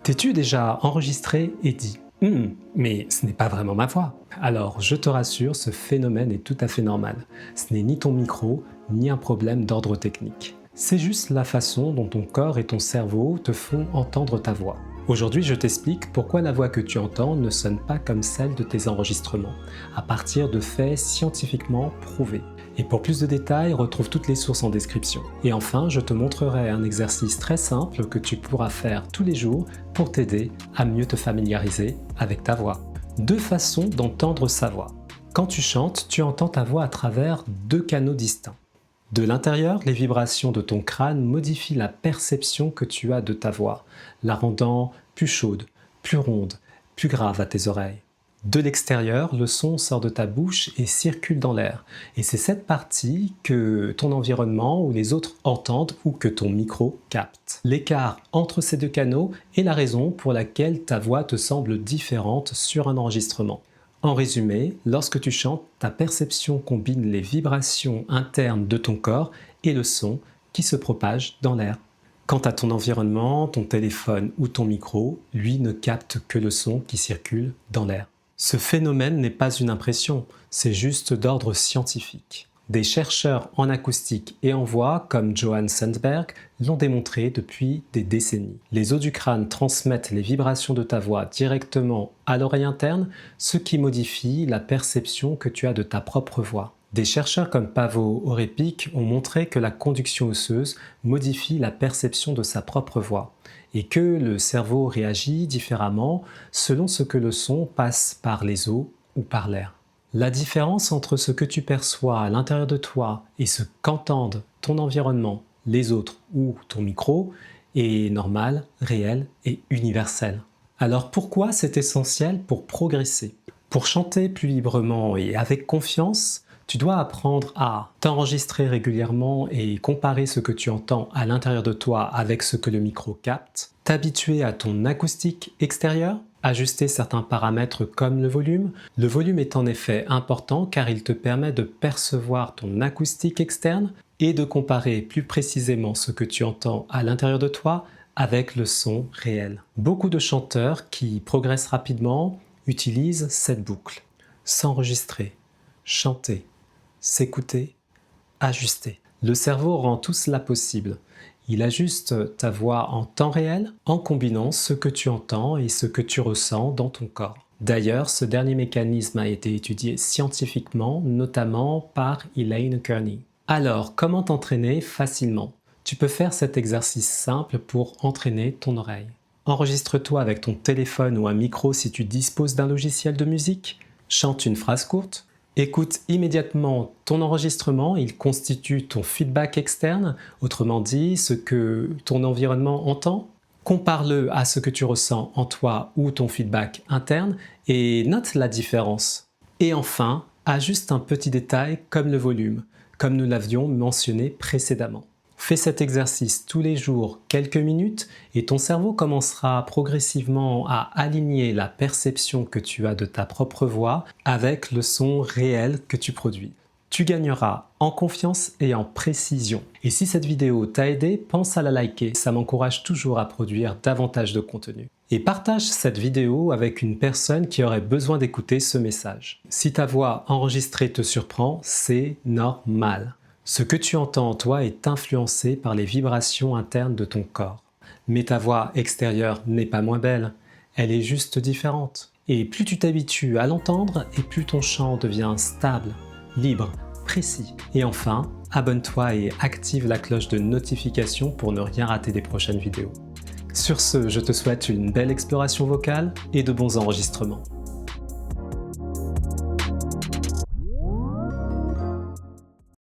T'es-tu déjà enregistré et dit « mais ce n'est pas vraiment ma voix ». Alors je te rassure, ce phénomène est tout à fait normal. Ce n'est ni ton micro, ni un problème d'ordre technique. C'est juste la façon dont ton corps et ton cerveau te font entendre ta voix. Aujourd'hui, je t'explique pourquoi la voix que tu entends ne sonne pas comme celle de tes enregistrements, à partir de faits scientifiquement prouvés. Et pour plus de détails, retrouve toutes les sources en description. Et enfin, je te montrerai un exercice très simple que tu pourras faire tous les jours pour t'aider à mieux te familiariser avec ta voix. Deux façons d'entendre sa voix. Quand tu chantes, tu entends ta voix à travers deux canaux distincts. De l'intérieur, les vibrations de ton crâne modifient la perception que tu as de ta voix, la rendant plus chaude, plus ronde, plus grave à tes oreilles. De l'extérieur, le son sort de ta bouche et circule dans l'air. Et c'est cette partie que ton environnement ou les autres entendent ou que ton micro capte. L'écart entre ces deux canaux est la raison pour laquelle ta voix te semble différente sur un enregistrement. En résumé, lorsque tu chantes, ta perception combine les vibrations internes de ton corps et le son qui se propage dans l'air. Quant à ton environnement, ton téléphone ou ton micro, lui ne capte que le son qui circule dans l'air. Ce phénomène n'est pas une impression, c'est juste d'ordre scientifique. Des chercheurs en acoustique et en voix, comme Johan Sundberg, l'ont démontré depuis des décennies. Les os du crâne transmettent les vibrations de ta voix directement à l'oreille interne, ce qui modifie la perception que tu as de ta propre voix. Des chercheurs comme Paavo Orepik ont montré que la conduction osseuse modifie la perception de sa propre voix et que le cerveau réagit différemment selon ce que le son passe par les os ou par l'air. La différence entre ce que tu perçois à l'intérieur de toi et ce qu'entendent ton environnement, les autres ou ton micro est normale, réelle et universelle. Alors pourquoi c'est essentiel pour progresser? Pour chanter plus librement et avec confiance, tu dois apprendre à t'enregistrer régulièrement et comparer ce que tu entends à l'intérieur de toi avec ce que le micro capte, t'habituer à ton acoustique extérieure, ajuster certains paramètres comme le volume. Le volume est en effet important car il te permet de percevoir ton acoustique externe et de comparer plus précisément ce que tu entends à l'intérieur de toi avec le son réel. Beaucoup de chanteurs qui progressent rapidement utilisent cette boucle. S'enregistrer, chanter, s'écouter, ajuster. Le cerveau rend tout cela possible. Il ajuste ta voix en temps réel en combinant ce que tu entends et ce que tu ressens dans ton corps. D'ailleurs, ce dernier mécanisme a été étudié scientifiquement, notamment par Elaine Kearney. Alors, comment t'entraîner facilement? Tu peux faire cet exercice simple pour entraîner ton oreille. Enregistre-toi avec ton téléphone ou un micro si tu disposes d'un logiciel de musique. Chante une phrase courte. Écoute immédiatement ton enregistrement, il constitue ton feedback externe, autrement dit ce que ton environnement entend. Compare-le à ce que tu ressens en toi ou ton feedback interne et note la différence. Et enfin, ajuste un petit détail comme le volume, comme nous l'avions mentionné précédemment. Fais cet exercice tous les jours, quelques minutes, et ton cerveau commencera progressivement à aligner la perception que tu as de ta propre voix avec le son réel que tu produis. Tu gagneras en confiance et en précision. Et si cette vidéo t'a aidé, pense à la liker, ça m'encourage toujours à produire davantage de contenu. Et partage cette vidéo avec une personne qui aurait besoin d'écouter ce message. Si ta voix enregistrée te surprend, c'est normal. Ce que tu entends en toi est influencé par les vibrations internes de ton corps. Mais ta voix extérieure n'est pas moins belle, elle est juste différente. Et plus tu t'habitues à l'entendre, et plus ton chant devient stable, libre, précis. Et enfin, abonne-toi et active la cloche de notification pour ne rien rater des prochaines vidéos. Sur ce, je te souhaite une belle exploration vocale et de bons enregistrements.